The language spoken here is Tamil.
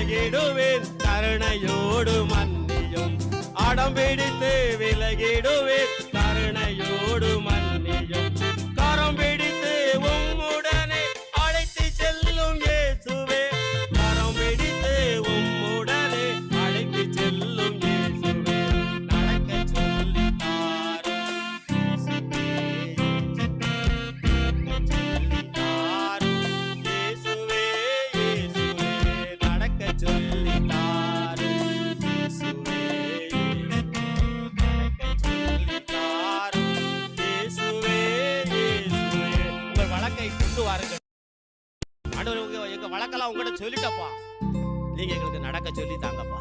விலகிடுவேன் கருணையோடு மன்னியும் அடம்பிடித்து விலகிடுவேன் கருணையோடு மன்னியும் கரம் பிடித்து உம்முடனே அழைத்து செல்லும் இயேசுவே கரம் பிடித்து உம்முடனே அழைத்து செல்லும் இயேசுவே நடக்க சொல்லி எங்க வழக்கெல்லாம் உங்ககிட்ட சொல்லிட்டப்பா, நீங்க எங்களுக்கு நடக்க சொல்லி தாங்கப்பா.